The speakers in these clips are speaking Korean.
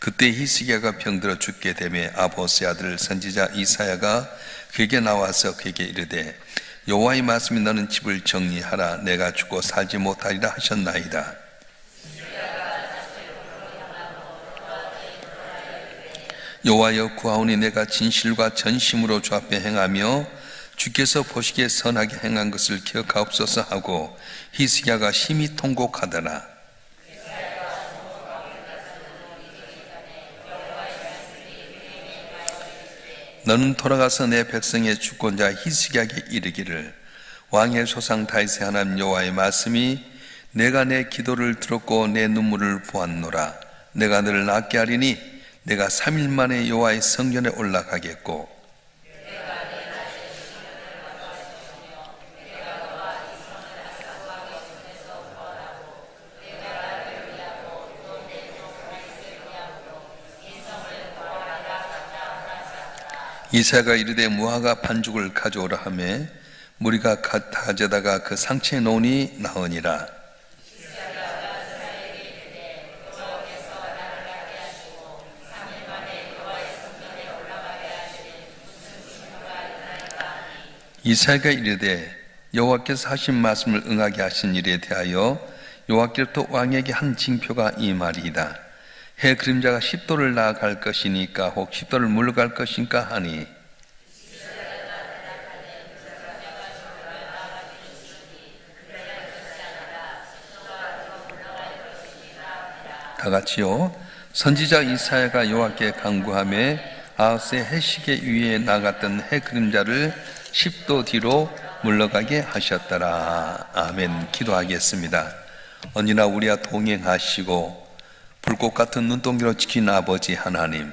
그때 히스기야가 병들어 죽게 되매 아모스의 아들 선지자 이사야가 그에게 나와서 그에게 이르되 여호와의 말씀이 너는 집을 정리하라 내가 죽고 살지 못하리라 하셨나이다. 여호와여 구하오니 내가 진실과 전심으로 주 앞에 행하며 주께서 보시기에 선하게 행한 것을 기억하옵소서 하고 히스기야가 심히 통곡하더라. 너는 돌아가서 내 백성의 주권자 히스기야에게 이르기를 왕의 조상 다윗의 하나님 여호와의 말씀이 내가 내 기도를 들었고 내 눈물을 보았노라. 내가 너를 낫게 하리니 내가 3일 만에 여호와의 성전에 올라가겠고 이사야가 이르되 무화과 반죽을 가져오라 하매 무리가 가져다가 그 상체에 놓으니 나으니라. 이사야가 이르되 여호와께서 하신 말씀을 응하게 하신 일에 대하여 여호와께로부터 왕에게 한 징표가 이 말이다. 해 그림자가 10도를 나아갈 것이니까 혹 10도를 물러갈 것인가 하니 다 같이요. 선지자 이사야가 여호와께 간구하며 아하스의 해시계 위에 나갔던 해 그림자를 10도 뒤로 물러가게 하셨더라. 아멘. 기도하겠습니다. 언제나 우리와 동행하시고 불꽃 같은 눈동기로 지킨 아버지 하나님,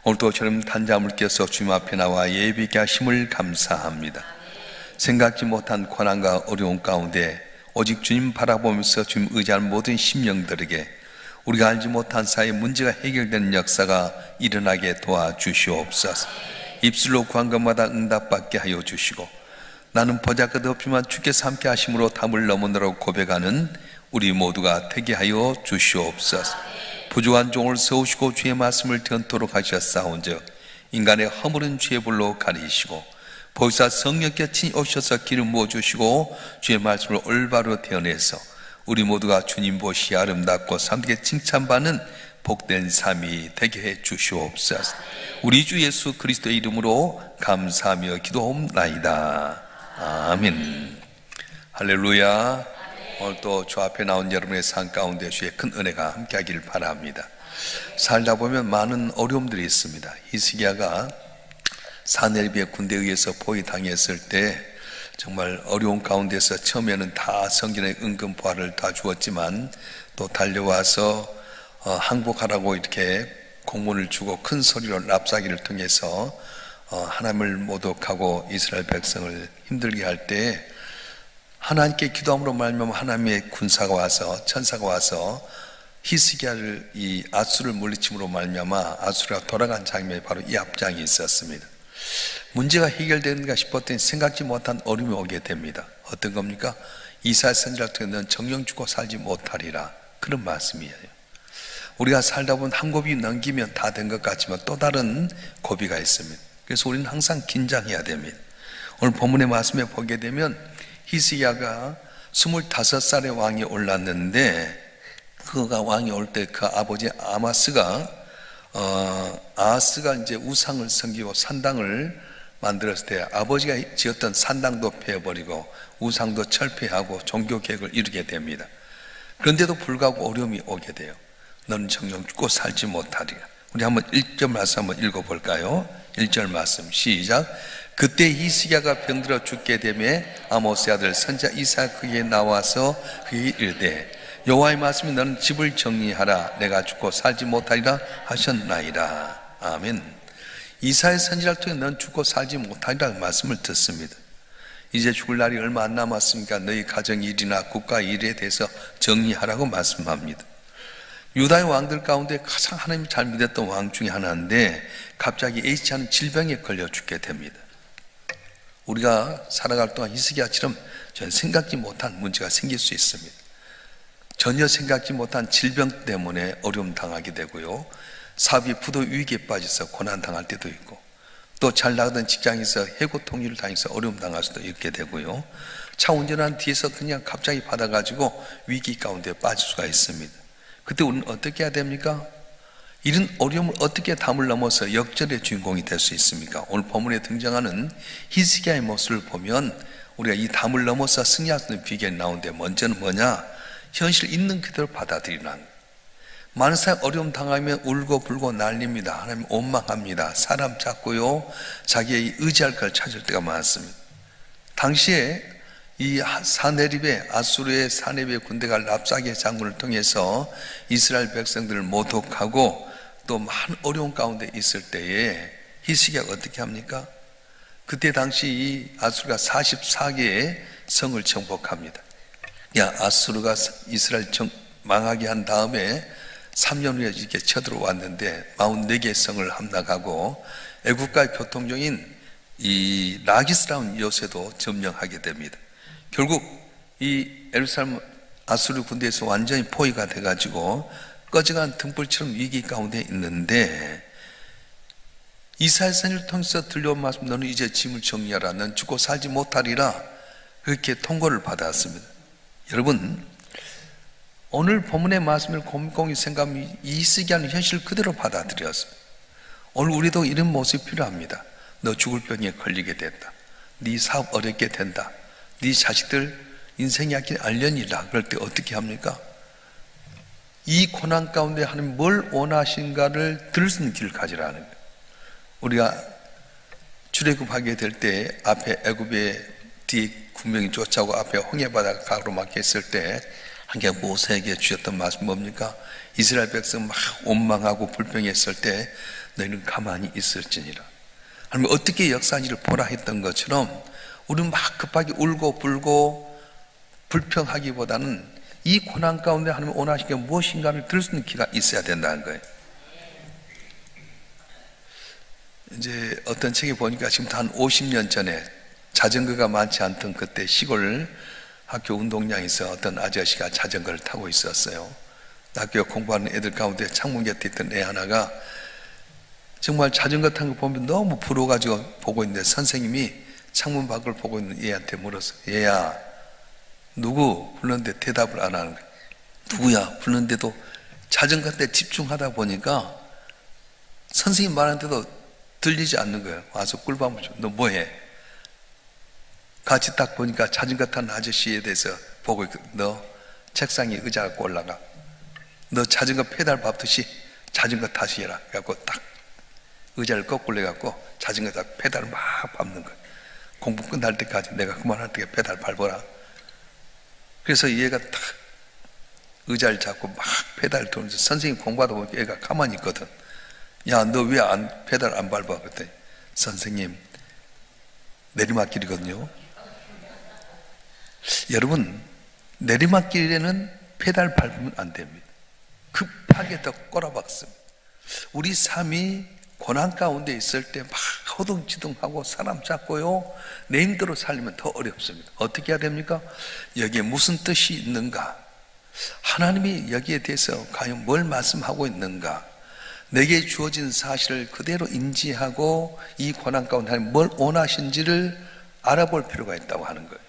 오늘도 저런 단잠을 깨서 주님 앞에 나와 예비케 하심을 감사합니다. 생각지 못한 고난과 어려움 가운데 오직 주님 바라보면서 주님 의지하는 모든 심령들에게 우리가 알지 못한 사이에 문제가 해결되는 역사가 일어나게 도와주시옵소서. 입술로 구한 것마다 응답받게 하여 주시고 나는 보잘것없지만 주께서 함께 하심으로 담을 넘어노라고 고백하는 우리 모두가 되게 하여 주시옵소서. 부족한 종을 세우시고 주의 말씀을 전토록 하셨사온즉 인간의 허물은 주의 불로 가리시고 보혜사 성령께 친히 오셔서 기름 부어주시고 주의 말씀을 올바로 대언해서 우리 모두가 주님 보시 아름답고 사람들에게 칭찬받는 복된 삶이 되게 해 주시옵소서. 우리 주 예수 그리스도의 이름으로 감사하며 기도하옵나이다. 아멘. 할렐루야. 오늘 또 주 앞에 나온 여러분의 삶 가운데 주의 큰 은혜가 함께하기를 바랍니다. 살다 보면 많은 어려움들이 있습니다. 히스기야가 사네립의 군대에 의해서 포위당했을 때 정말 어려운 가운데서 처음에는 다 성전의 은금 보화를 다 주었지만 또 달려와서 항복하라고 이렇게 공문을 주고 큰 소리로 랍사기를 통해서 하나님을 모독하고 이스라엘 백성을 힘들게 할 때 하나님께 기도함으로 말미암아 하나님의 군사가 와서 천사가 와서 히스기야를 이 아수를 물리침으로 말미암아 아수가 돌아간 장면이 바로 이 앞장이 있었습니다. 문제가 해결되는가 싶었더니 생각지 못한 어려움이 오게 됩니다. 어떤 겁니까? 이사야 선지자를 통해 너는 정령 죽고 살지 못하리라. 그런 말씀이에요. 우리가 살다 보면 한 고비 넘기면 다 된 것 같지만 또 다른 고비가 있습니다. 그래서 우리는 항상 긴장해야 됩니다. 오늘 본문의 말씀에 보게 되면 히스기야가 25살의 왕이 올랐는데 그가 왕이 올 때 그 아버지 아하스가 이제 우상을 섬기고 산당을 만들었을 때 아버지가 지었던 산당도 폐해버리고 우상도 철폐하고 종교 개혁을 이루게 됩니다. 그런데도 불구하고 어려움이 오게 돼요. 너는 정령 죽고 살지 못하리라. 우리 한번 1절 말씀 한번 읽어볼까요? 1절 말씀 시작. 그때 히스기야가 병들어 죽게 되매 아모스의 아들 선지자 이사야가 그에게 나와서 그에게 이르되 여호와의 말씀이 너는 집을 정리하라 내가 죽고 살지 못하리라 하셨나이다. 아멘. 이사야 선지자를 통해 너는 죽고 살지 못하리라 말씀을 듣습니다. 이제 죽을 날이 얼마 안 남았으니까 너희 가정 일이나 국가 일에 대해서 정리하라고 말씀합니다. 유다의 왕들 가운데 가장 하나님이 잘 믿었던 왕 중에 하나인데 갑자기 예기치 않은 질병에 걸려 죽게 됩니다. 우리가 살아갈 동안 히스기야처럼 전 생각지 못한 문제가 생길 수 있습니다. 전혀 생각지 못한 질병 때문에 어려움 당하게 되고요. 사업이 부도 위기에 빠져서 고난당할 때도 있고, 또 잘 나가던 직장에서 해고 통지를 당해서 어려움 당할 수도 있게 되고요. 차 운전한 뒤에서 그냥 갑자기 받아가지고 위기 가운데 빠질 수가 있습니다. 그때 우리는 어떻게 해야 됩니까? 이런 어려움을 어떻게 담을 넘어서 역전의 주인공이 될 수 있습니까? 오늘 본문에 등장하는 히스기야의 모습을 보면 우리가 이 담을 넘어서 승리할 수 있는 비결이 나오는데, 먼저는 뭐냐? 현실 있는 그대로 받아들이는 거예요. 많은 사람 어려움 당하면 울고 불고 난립니다. 하나님 원망합니다. 사람 찾고요, 자기의 의지할 걸 찾을 때가 많습니다. 당시에 이 사네립의, 아수르의 사네립의 군대가 랍사게 장군을 통해서 이스라엘 백성들을 모독하고 또 많은 어려운 가운데 있을 때에 히스기야가 어떻게 합니까? 그때 당시 이 아수르가 44개의 성을 정복합니다. 아수르가 이스라엘 망하게 한 다음에 3년 후에 이렇게 쳐들어왔는데 44개의 성을 함락하고 애국가의 교통정인 이 라기스라는 요새도 점령하게 됩니다. 결국 이 예루살렘 아수르 군대에서 완전히 포위가 돼가지고 꺼져간 등불처럼 위기 가운데 있는데, 이사야 선지자를 통해서 들려온 말씀, 너는 이제 짐을 정리하라, 넌 죽고 살지 못하리라, 그렇게 통고를 받았습니다. 여러분, 오늘 본문의 말씀을 곰곰이 생각하면 이 히스기야는 현실 그대로 받아들였어요. 오늘 우리도 이런 모습이 필요합니다. 너 죽을 병에 걸리게 됐다, 네 사업 어렵게 된다, 네 자식들 인생이 하길 알려니라. 그럴 때 어떻게 합니까? 이 고난 가운데 하나님 뭘 원하신가를 들을 수 있는 길을 가지라는 거예요. 우리가 출애굽하게 될 때 앞에 애굽의 뒤에 군병이 쫓아오고 앞에 홍해바다가 가로막혀 있을 때 하나님께서 모세에게 주셨던 말씀 뭡니까? 이스라엘 백성 막 원망하고 불평했을 때 너희는 가만히 있을지니라. 하나님 어떻게 역사하는지를 보라 했던 것처럼 우리는 막 급하게 울고 불고 불평하기보다는 이 고난 가운데 하나님 원하시는 게 무엇인가를 들을 수 있는 기가 있어야 된다는 거예요. 이제 어떤 책에 보니까 지금 한 50년 전에 자전거가 많지 않던 그때 시골 학교 운동장에서 어떤 아저씨가 자전거를 타고 있었어요. 학교 공부하는 애들 가운데 창문 곁에 있던 애 하나가 정말 자전거 탄 거 보면 너무 부러워가지고 보고 있는데, 선생님이 창문 밖을 보고 있는 얘한테 물었어. 얘야, 누구 불렀는데 대답을 안 하는 거야. 누구야 불렀는데도 자전거한테 집중하다 보니까 선생님 말하는데도 들리지 않는 거예요. 와서 꿀밤을 줘. 너 뭐해? 같이 딱 보니까 자전거 탄 아저씨에 대해서 보고 있거든. 너 책상에 의자 갖고 올라가. 너 자전거 페달 밟듯이 자전거 다시 해라. 그래갖고 딱 의자를 거꾸로 해갖고 자전거 딱 페달을 막 밟는 거예요. 공부 끝날 때까지 내가 그만할 때 페달 밟아라. 그래서 얘가 딱 의자를 잡고 막 페달을 돌면서 선생님 공부하다 보니까 얘가 가만히 있거든. 야, 너 왜 페달 안 밟아? 그랬더니 선생님 내리막길이거든요. 여러분, 내리막길에는 페달 밟으면 안 됩니다. 급하게 더 꼬라박습니다. 우리 삶이 고난 가운데 있을 때 막 허둥지둥하고 사람 잡고요, 내 힘대로 살리면 더 어렵습니다. 어떻게 해야 됩니까? 여기에 무슨 뜻이 있는가? 하나님이 여기에 대해서 과연 뭘 말씀하고 있는가? 내게 주어진 사실을 그대로 인지하고 이 고난 가운데 하나님 뭘 원하신지를 알아볼 필요가 있다고 하는 거예요.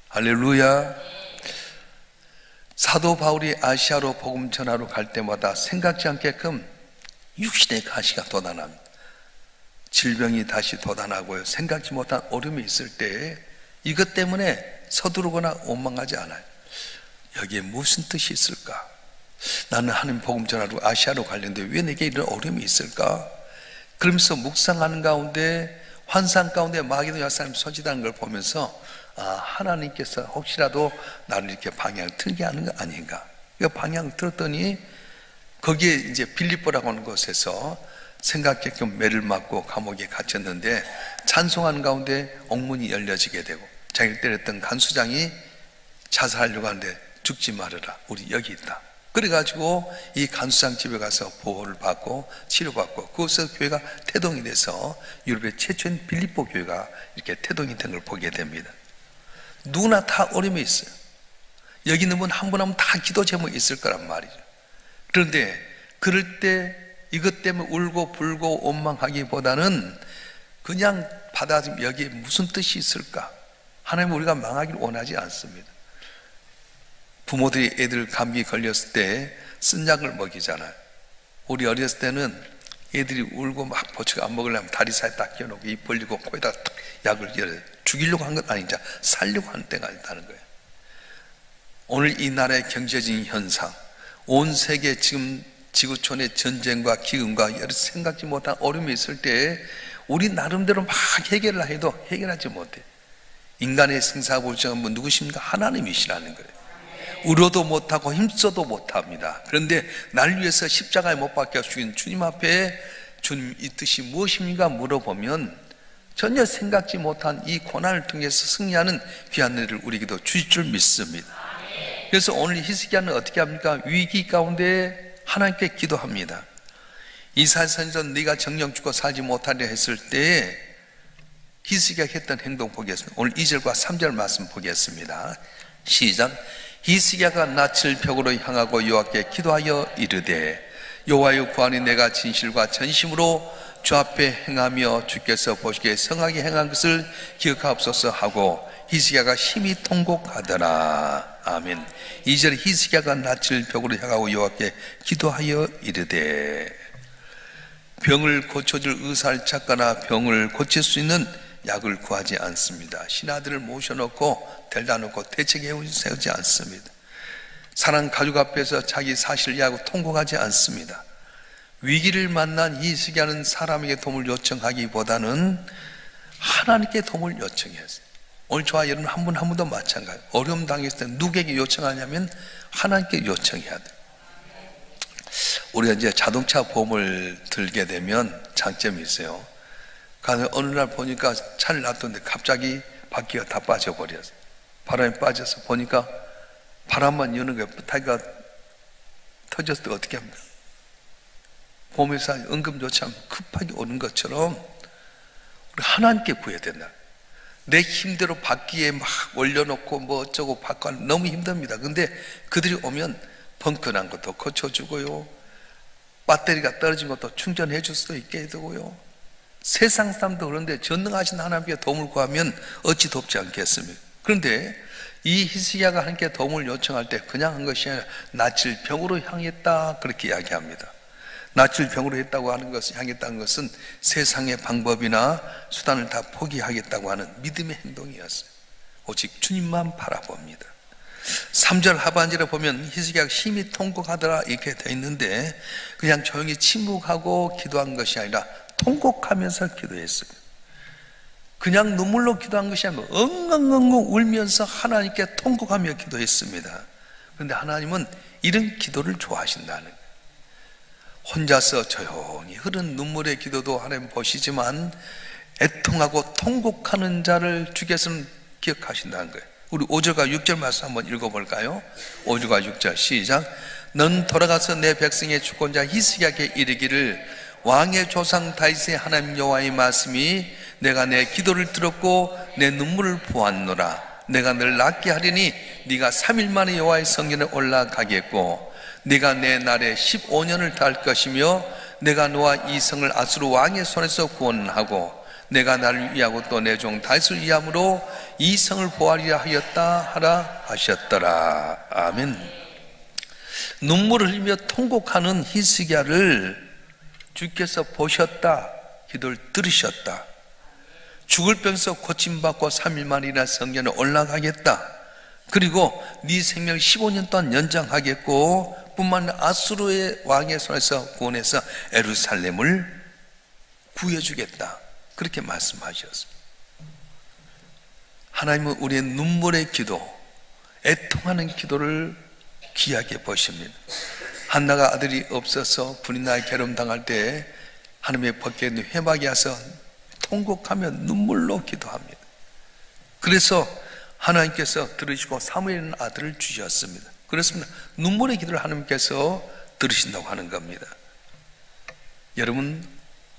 할렐루야. 사도 바울이 아시아로 복음 전하러 갈 때마다 생각지 않게끔 육신의 가시가 돋아납니다. 질병이 다시 돋아나고요, 생각지 못한 어려움이 있을 때 이것 때문에 서두르거나 원망하지 않아요. 여기에 무슨 뜻이 있을까? 나는 하나님 복음 전하러 아시아로 가려는데 왜 내게 이런 어려움이 있을까? 그러면서 묵상하는 가운데 환상 가운데 마귀도 약사님 소지다는 걸 보면서 하나님께서 혹시라도 나를 이렇게 방향을 틀게 하는 거 아닌가? 방향을 틀었더니 거기에 이제 빌립보라고 하는 곳에서 생각했던 매를 맞고 감옥에 갇혔는데 찬송하는 가운데 옥문이 열려지게 되고 자기를 때렸던 간수장이 자살하려고 하는데 죽지 말아라, 우리 여기 있다. 그래가지고 이 간수장 집에 가서 보호를 받고 치료받고 그곳에서 교회가 태동이 돼서 유럽의 최초인 빌립보 교회가 이렇게 태동이 된 걸 보게 됩니다. 누구나 다 어려움이 있어요. 여기 있는 분 한 분 하면 다 기도 제목이 있을 거란 말이죠. 그런데 그럴 때 이것 때문에 울고 불고 원망하기보다는 그냥 받아들이면 여기에 무슨 뜻이 있을까? 하나님 우리가 망하기를 원하지 않습니다. 부모들이 애들 감기 걸렸을 때 쓴약을 먹이잖아요. 우리 어렸을 때는 애들이 울고 막 보초가 안 먹으려면 다리 사이에 딱 끼워놓고 입 벌리고 코에다 딱 약을 열어요. 죽이려고 한 건 아니죠. 살려고 하는 때가 있다는 거예요. 오늘 이 나라의 경제적인 현상, 온 세계 지금 지구촌의 전쟁과 기근과 여러 생각지 못한 어려움이 있을 때 우리 나름대로 막 해결을 해도 해결하지 못해. 인간의 생사부르시는 분 누구십니까? 하나님이시라는 거예요. 울어도 못하고 힘써도 못합니다. 그런데 날 위해서 십자가에 못 박혀 죽인 주님 앞에 주님 이 뜻이 무엇입니까? 물어보면 전혀 생각지 못한 이 고난을 통해서 승리하는 귀한 은혜를 우리에게도 주실 줄 믿습니다. 그래서 오늘 히스기야는 어떻게 합니까? 위기 가운데 하나님께 기도합니다. 이사야 선지자는 네가 정령 죽고 살지 못하려 했을 때 히스기야가 했던 행동 보겠습니다. 오늘 2절과 3절 말씀 보겠습니다. 시작. 히스기야가 낯을 벽으로 향하고 여호와께 기도하여 이르되 여호와여 구하니 내가 진실과 전심으로 주 앞에 행하며 주께서 보시기에 성하게 행한 것을 기억하옵소서 하고 히스기야가 심히 통곡하더라. 아멘. 2절 히스기야가 낯을 벽으로 향하고 여호와께 기도하여 이르되 병을 고쳐줄 의사를 찾거나 병을 고칠 수 있는 약을 구하지 않습니다. 신하들을 모셔놓고 데려다 놓고 대책에 세우지 않습니다. 사랑 가족 앞에서 자기 사실을 이야기하고 통곡하지 않습니다. 위기를 만난 히스기야는 사람에게 도움을 요청하기보다는 하나님께 도움을 요청했어요. 오늘 저와 여러분 한 분 한 분도 마찬가지예요. 어려움 당했을 때 누구에게 요청하냐면 하나님께 요청해야 돼요. 우리가 이제 자동차 보험을 들게 되면 장점이 있어요. 어느 날 보니까 차를 놔뒀는데 갑자기 바퀴가 다 빠져버렸어요. 바람이 빠져서 보니까 바람만 여는 거예요. 타이가 터졌을 때 어떻게 합니까? 보험회사 응급 요청 급하게 오는 것처럼 우리 하나님께 구해야 된다. 내 힘대로 바퀴에 막 올려놓고 뭐 어쩌고 바꿔 너무 힘듭니다. 근데 그들이 오면 벙커난 것도 고쳐주고요, 배터리가 떨어진 것도 충전해 줄 수도 있게 해두고요. 세상 사람도 그런데 전능하신 하나님께 도움을 구하면 어찌 돕지 않겠습니까? 그런데 이 히스기야가 하나님께 도움을 요청할 때 그냥 한 것이 아니라 낯을 병으로 향했다 그렇게 이야기합니다. 낯을 병으로 했다고 하는 것은 향했다는 것은 세상의 방법이나 수단을 다 포기하겠다고 하는 믿음의 행동이었어요. 오직 주님만 바라봅니다. 3절 하반절에 보면 히스기야가 심히 통곡하더라 이렇게 되어 있는데 그냥 조용히 침묵하고 기도한 것이 아니라 통곡하면서 기도했어요. 그냥 눈물로 기도한 것이 아니라 엉엉엉엉 울면서 하나님께 통곡하며 기도했습니다. 그런데 하나님은 이런 기도를 좋아하신다는 거예요. 혼자서 조용히 흐른 눈물의 기도도 하나님 보시지만 애통하고 통곡하는 자를 주께서는 기억하신다는 거예요. 우리 5절과 6절 말씀 한번 읽어볼까요? 5절과 6절 시작. 넌 돌아가서 내 백성의 주권자 히스기야에게 이르기를 왕의 조상 다윗의 하나님 여호와의 말씀이 내가 내 기도를 들었고 내 눈물을 보았노라. 내가 널 낫게 하리니 네가 3일 만에 여호와의 성전에 올라가겠고 네가 내 날에 15년을 달 것이며 내가 너와 이 성을 아수르 왕의 손에서 구원하고 내가 나를 위하고 또 내 종 다윗을 위함으로 이 성을 보호하리라 하였다 하라 하셨더라. 아멘. 눈물을 흘리며 통곡하는 히스기야를 주께서 보셨다, 기도를 들으셨다. 죽을 병에서 고침받고 3일 만이나 성전에 올라가겠다. 그리고 네 생명 15년 동안 연장하겠고 뿐만 아니라 아수르의 왕의 손에서 구원해서 예루살렘을 구해주겠다. 그렇게 말씀하셨습니다. 하나님은 우리의 눈물의 기도, 애통하는 기도를 귀하게 보십니다. 한나가 아들이 없어서 분이나 괴로움 당할 때 하나님의 벗겨 있는 회막에 와서 통곡하며 눈물로 기도합니다. 그래서 하나님께서 들으시고 사무엘은 아들을 주셨습니다. 그렇습니다. 눈물의 기도를 하나님께서 들으신다고 하는 겁니다. 여러분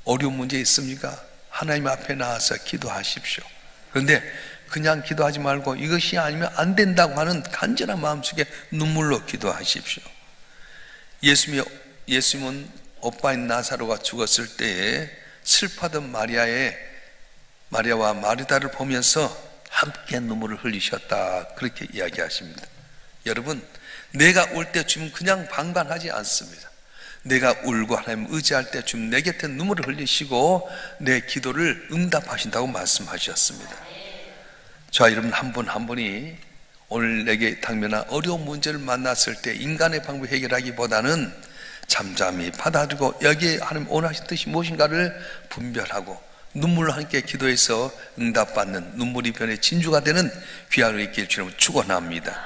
어려운 문제 있습니까? 하나님 앞에 나와서 기도하십시오. 그런데 그냥 기도하지 말고 이것이 아니면 안 된다고 하는 간절한 마음속에 눈물로 기도하십시오. 예수님은 오빠인 나사로가 죽었을 때에 슬퍼하던 마리아와 마르다를 보면서 함께 눈물을 흘리셨다, 그렇게 이야기하십니다. 여러분, 내가 울 때 주님 그냥 방관하지 않습니다. 내가 울고 하나님 의지할 때 주님 내 곁에 눈물을 흘리시고 내 기도를 응답하신다고 말씀하셨습니다. 자, 여러분, 한 분 한 분이 오늘 내게 당면한 어려운 문제를 만났을 때 인간의 방법을 해결하기보다는 잠잠히 받아들이고 여기에 하나님 원하신 뜻이 무엇인가를 분별하고 눈물로 함께 기도해서 응답받는 눈물이 변해 진주가 되는 귀하로 있길 주님 축원합니다.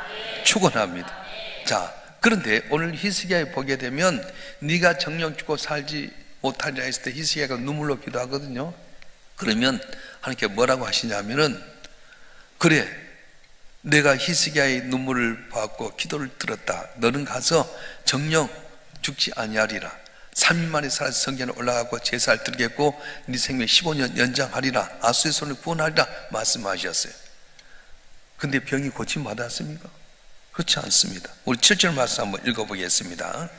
축원합니다. 자, 그런데 오늘 히스기야에 보게 되면 네가 정령 죽고 살지 못하리라 했을 때 히스기야가 눈물로 기도하거든요. 그러면 하나님께 뭐라고 하시냐면은, 그래, 내가 히스기야의 눈물을 받고 기도를 들었다. 너는 가서 정령 죽지 아니하리라. 3일 만에 살아서 성전에 올라가고 제사를 드리겠고 네 생명 15년 연장하리라. 아수의 손을 구원하리라 말씀하셨어요. 근데 병이 고침받았습니까? 그렇지 않습니다. 우리 7절 말씀 한번 읽어보겠습니다.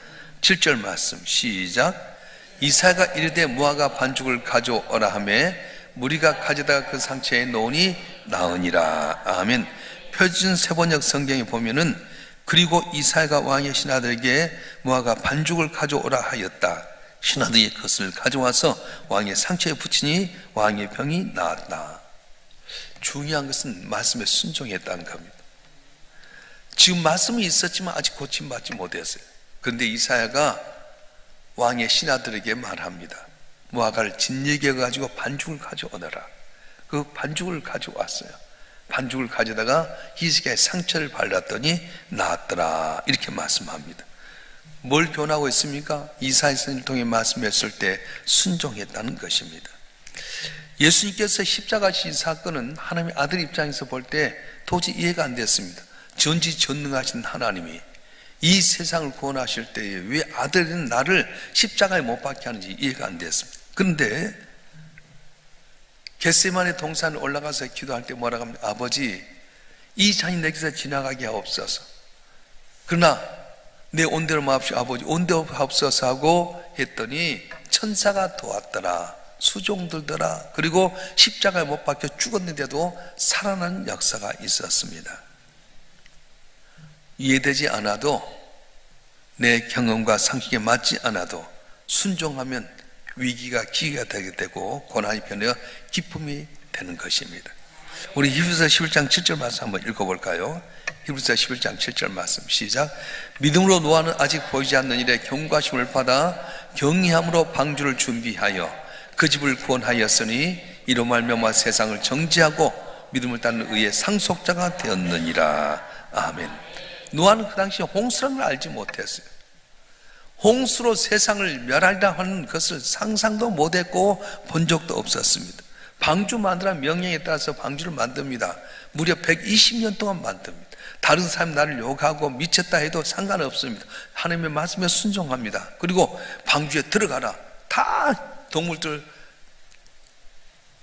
7절 말씀 시작. 이사야가 이르되 무화과 반죽을 가져오라 하며 무리가 가져다가 그 상처에 놓으니 나으니라. 아멘. 표준 세번역 성경에 보면은 그리고 이사야가 왕의 신하들에게 무화과 반죽을 가져오라 하였다. 신하들이 그것을 가져와서 왕의 상처에 붙이니 왕의 병이 나았다. 중요한 것은 말씀에 순종했다는 겁니다. 지금 말씀이 있었지만 아직 고침받지 못했어요. 그런데 이사야가 왕의 신하들에게 말합니다. 무화과를 진리게 가지고 반죽을 가져오너라. 그 반죽을 가져왔어요. 반죽을 가져다가 히스기야의 상처를 발랐더니 나았더라, 이렇게 말씀합니다. 뭘 변하고 있습니까? 이사야 선지자를 통해 말씀했을 때 순종했다는 것입니다. 예수님께서 십자가 지신 사건은 하나님의 아들 입장에서 볼 때 도저히 이해가 안 됐습니다. 전지전능하신 하나님이 이 세상을 구원하실 때에 왜 아들인 나를 십자가에 못 박게 하는지 이해가 안 됐습니다. 그런데 겟세마네 동산에 올라가서 기도할 때 뭐라고 합니까? 아버지, 이 잔이 내게서 지나가게 하옵소서. 그러나 내 온대로 마옵시오. 아버지, 온대로 하옵소서 하고 했더니 천사가 도왔더라, 수종 들더라. 그리고 십자가에 못 박혀 죽었는데도 살아나는 역사가 있었습니다. 이해되지 않아도, 내 경험과 상식에 맞지 않아도 순종하면 위기가 기회가 되게 되고 고난이 변하여 기쁨이 되는 것입니다. 우리 히브리서 11장 7절 말씀 한번 읽어볼까요? 히브리서 11장 7절 말씀 시작. 믿음으로 노아는 아직 보이지 않는 일에 경고하심을 받아 경외함으로 방주를 준비하여 그 집을 구원하였으니 이로 말미암아 세상을 정죄하고 믿음을 따르는 의의 상속자가 되었느니라. 아멘. 노아는 그 당시에 홍수라는 걸 알지 못했어요. 홍수로 세상을 멸하리라 하는 것을 상상도 못했고 본 적도 없었습니다. 방주 만들라는 명령에 따라서 방주를 만듭니다. 무려 120년 동안 만듭니다. 다른 사람이 나를 욕하고 미쳤다 해도 상관없습니다. 하나님의 말씀에 순종합니다. 그리고 방주에 들어가라. 다 동물들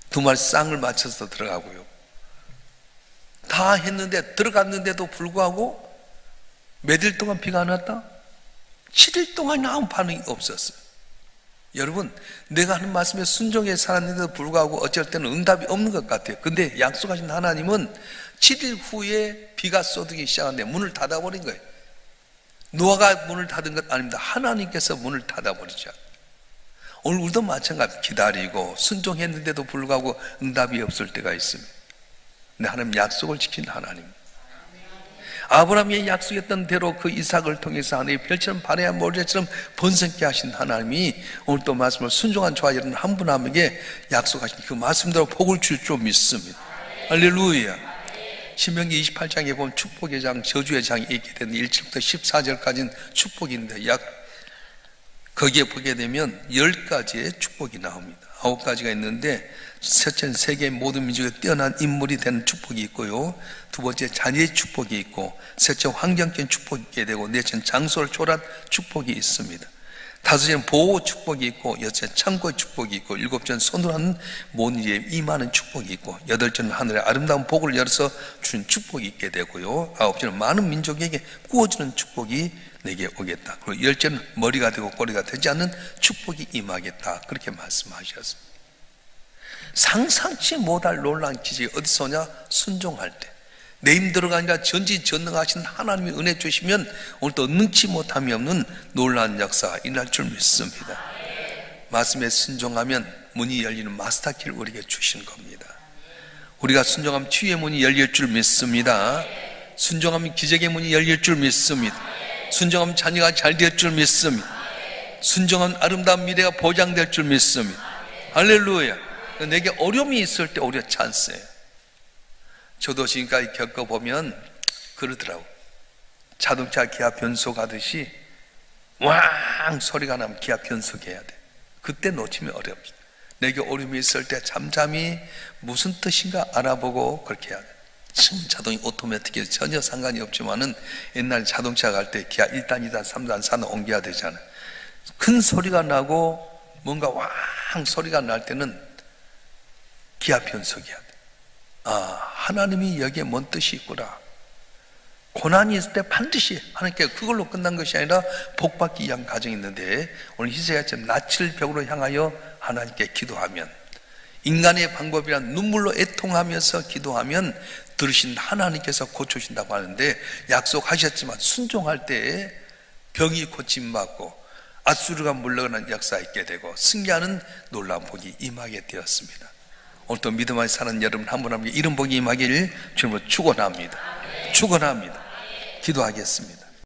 2마리 쌍을 맞춰서 들어가고요. 다 했는데, 들어갔는데도 불구하고 몇 일 동안 비가 안 왔다? 7일 동안 아무 반응이 없었어요. 여러분, 내가 하는 말씀에 순종해 살았는데도 불구하고 어쩔 때는 응답이 없는 것 같아요. 근데 약속하신 하나님은 7일 후에 비가 쏟기 시작하는데 문을 닫아버린 거예요. 노아가 문을 닫은 것 아닙니다. 하나님께서 문을 닫아버리죠. 오늘 우리도 마찬가지, 기다리고 순종했는데도 불구하고 응답이 없을 때가 있습니다. 근데 하나님 약속을 지킨 하나님, 아브라함이 약속했던 대로 그 이삭을 통해서 하늘의 별처럼 발해야 모래처럼 번성케 하신 하나님이 오늘 또 말씀을 순종한 저와 여러분 한 분 한 분에게 약속하신 그 말씀대로 복을 줄 줄 믿습니다. 할렐루야. 신명기 28장에 보면 축복의 장, 저주의 장이 있게 되는데 1절부터 14절까지는 축복인데 거기에 보게 되면 10가지의 축복이 나옵니다. 9가지가 있는데, 첫째는 세계의 모든 민족에 뛰어난 인물이 되는 축복이 있고요, 두 번째 자녀의 축복이 있고, 셋째 환경적인 축복이 있게 되고, 넷째는 장소를 초월한 축복이 있습니다. 다섯째는 보호 축복이 있고, 여섯째 창고의 축복이 있고, 일곱째는 손으로 하는 모든 일에 임하는 축복이 있고, 여덟째는 하늘의 아름다운 복을 열어서 주는 축복이 있게 되고요, 아홉째는 많은 민족에게 구워주는 축복이 내게 오겠다. 그리고 열째는 머리가 되고 꼬리가 되지 않는 축복이 임하겠다. 그렇게 말씀하셨습니다. 상상치 못할 놀라운 기적이 어디서 오냐? 순종할 때. 내 힘대로가 아니라 전지전능하신 하나님이 은혜 주시면 오늘도 능치 못함이 없는 놀라운 역사가 일어날 줄 믿습니다. 말씀에 순종하면 문이 열리는 마스터키를 우리에게 주신 겁니다. 우리가 순종하면 치유의 문이 열릴 줄 믿습니다. 순종하면 기적의 문이 열릴 줄 믿습니다. 순종하면 자녀가 잘 될 줄 믿습니다. 순종하면 아름다운 미래가 보장될 줄 믿습니다. 할렐루야. 내게 어려움이 있을 때 오히려 찬스예요. 저도 지금까지 겪어보면 그러더라고. 자동차 기아 변속하듯이 왕 소리가 나면 기아 변속해야 돼. 그때 놓치면 어렵습니다. 내게 어려움이 있을 때 잠잠히 무슨 뜻인가 알아보고 그렇게 해야 돼. 지금 자동이 오토매틱해서 전혀 상관이 없지만은 옛날 자동차 갈 때 기아 1단, 2단, 3단, 4단 옮겨야 되잖아. 큰 소리가 나고 뭔가 왕 소리가 날 때는 기아 변속해야 돼. 아, 하나님이 여기에 뭔 뜻이 있구나. 고난이 있을 때 반드시 하나님께 그걸로 끝난 것이 아니라 복받기 위한 과정이 있는데, 오늘 히스기야처럼 낯을 벽으로 향하여 하나님께 기도하면, 인간의 방법이란 눈물로 애통하면서 기도하면 들으신 하나님께서 고쳐주신다고 하는데, 약속하셨지만 순종할 때 병이 고침받고 앗수르가 물러가는 역사가 있게 되고 승리하는 놀라운 복이 임하게 되었습니다. 오늘도 믿음 안에 사는 여러분 한 분 한 분에게 이런 복이 임하기를 주님으로 축원합니다. 축원합니다. 기도하겠습니다.